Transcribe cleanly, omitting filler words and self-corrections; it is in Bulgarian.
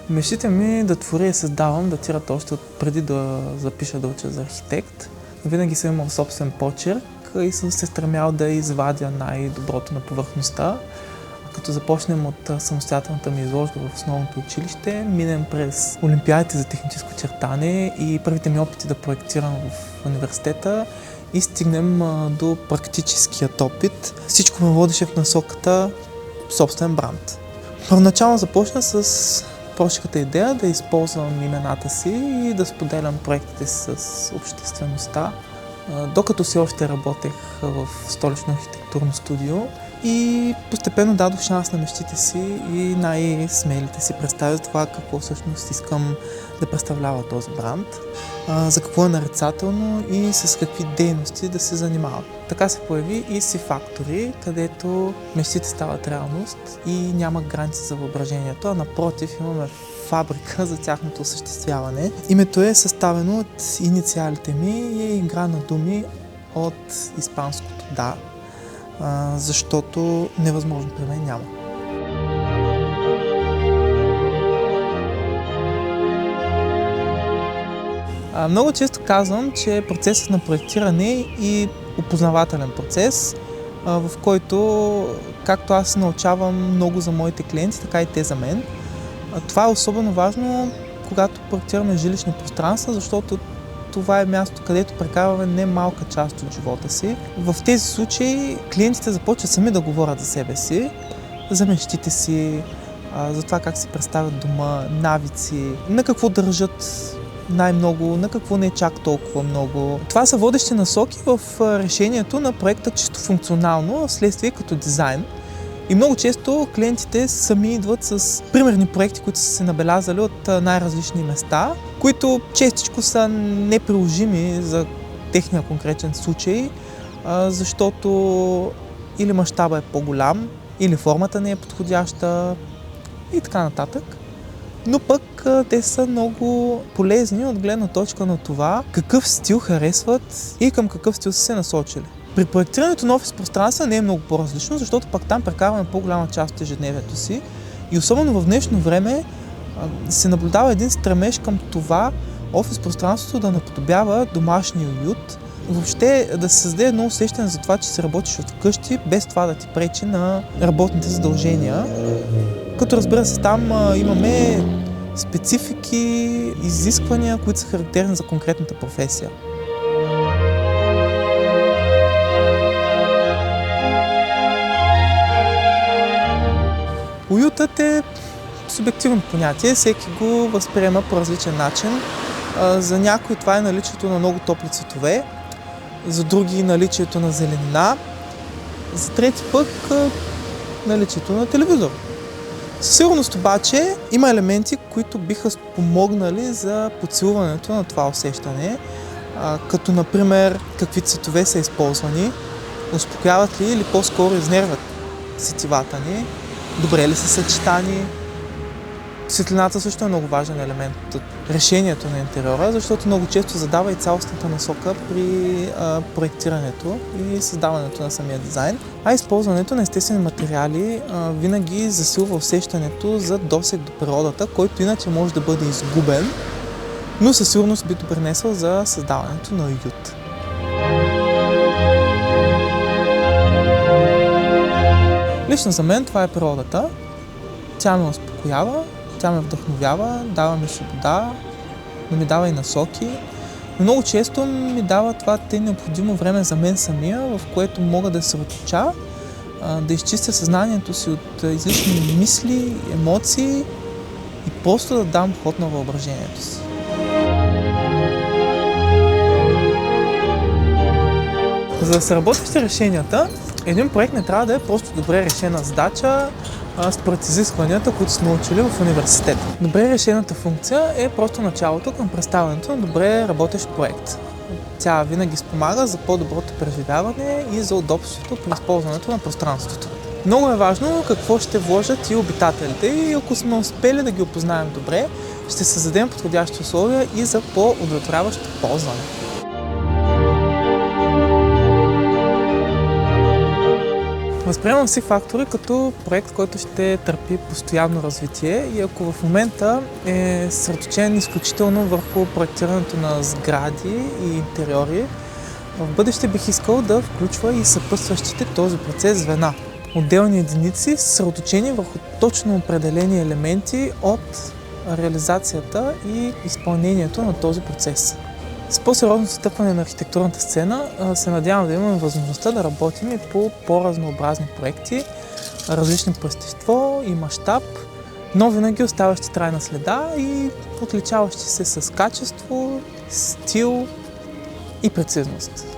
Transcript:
Мечтите ми да творя и създавам датират още от преди да запиша да уча за архитект. Винаги съм имал собствен почерк и съм се стремял да извадя най-доброто на повърхността. Като започнем от самостоятелната ми изложба в основното училище, минем през олимпиадите за техническо чертане и първите ми опити да проектирам в университета и стигнем до практическият опит. Всичко ме водеше в насоката собствен бранд. Първоначално започна с простичката идея да използвам имената си и да споделям проектите си с обществеността. Докато все още работех в столично архитектурно студио и постепенно дадох шанс на мечтите си и най-смелите си представи за това какво всъщност искам да представлява този бранд, за какво е нарицателно и с какви дейности да се занимава. Така се появи и C-Factory, където мечтите стават реалност и няма граници за въображението, а напротив имаме фабрика за тяхното осъществяване. Името е съставено от инициалите ми и е игра на думи от испанското «да», защото невъзможно при мен няма. Много често казвам, че процесът на проектиране е и опознавателен процес, в който както аз научавам много за моите клиенти, така и те за мен. Това е особено важно, когато проектираме жилищни пространства, защото това е място, където прекарваме не малка част от живота си. В тези случаи клиентите започват сами да говорят за себе си, за мечтите си, за това как си представят дома, навици, на какво държат най-много, на какво не е чак толкова много. Това са водещи насоки в решението на проекта чисто функционално, вследствие като дизайн. И много често клиентите сами идват с примерни проекти, които са се набелязали от най-различни места, които честичко са неприложими за техния конкретен случай, защото или мащаба е по-голям, или формата не е подходяща и така нататък. Но пък те са много полезни от гледна точка на това какъв стил харесват и към какъв стил са се насочили. При проектирането на офис пространства не е много по-различно, защото пак там прекарваме по-голяма част от ежедневието си и особено в днешно време се наблюдава един стремеж към това офис пространството да наподобява домашния уют, въобще да се създаде едно усещане за това, че се работиш от вкъщи, без това да ти пречи на работните задължения. Като разбира се, там имаме специфики, изисквания, които са характерни за конкретната професия. Уютът е субективно понятие, всеки го възприема по различен начин. За някои това е наличието на много топли цветове, за други наличието на зеленина, за трети пък наличието на телевизор. Със сигурност обаче има елементи, които биха спомогнали за подсилването на това усещане, като например какви цветове са използвани, успокояват ли или по-скоро изнервят сетивата ни, добре ли са съчетани. Светлината също е много важен елемент от решението на интериора, защото много често задава и цялостната насока при проектирането и създаването на самия дизайн. А използването на естествени материали винаги засилва усещането за досег до природата, който иначе може да бъде изгубен, но със сигурност би допринесъл за създаването на уют. Лично за мен това е природата. Тя ме успокоява, тя ме вдъхновява, дава ми свобода, но ми дава и насоки. Но много често ми дава това тъй необходимо време за мен самия, в което мога да се съсредоточа, да изчистя съзнанието си от излишни мисли, емоции и просто да дам ход на въображението си. За да се работят решенията, един проект не трябва да е просто добре решена задача според изискванията, които сме учили в университета. Добре решената функция е просто началото към представянето на добре работещ проект. Тя винаги спомага за по-доброто преживяване и за удобството при използването на пространството. Много е важно какво ще вложат и обитателите и ако сме успели да ги опознаем добре, ще създадем подходящи условия и за по-удовлетворяващо ползване. Възприемам си фактори като проект, който ще търпи постоянно развитие и ако в момента е съсредоточен изключително върху проектирането на сгради и интериори, в бъдеще бих искал да включва и съпътстващите този процес звена. Отделни единици съсредоточени върху точно определени елементи от реализацията и изпълнението на този процес. С по-сериозното стъпване на архитектурната сцена се надявам да имаме възможността да работим и по по-разнообразни проекти, различни по естество и мащаб, но винаги оставащи трайна следа и отличаващи се с качество, стил и прецизност.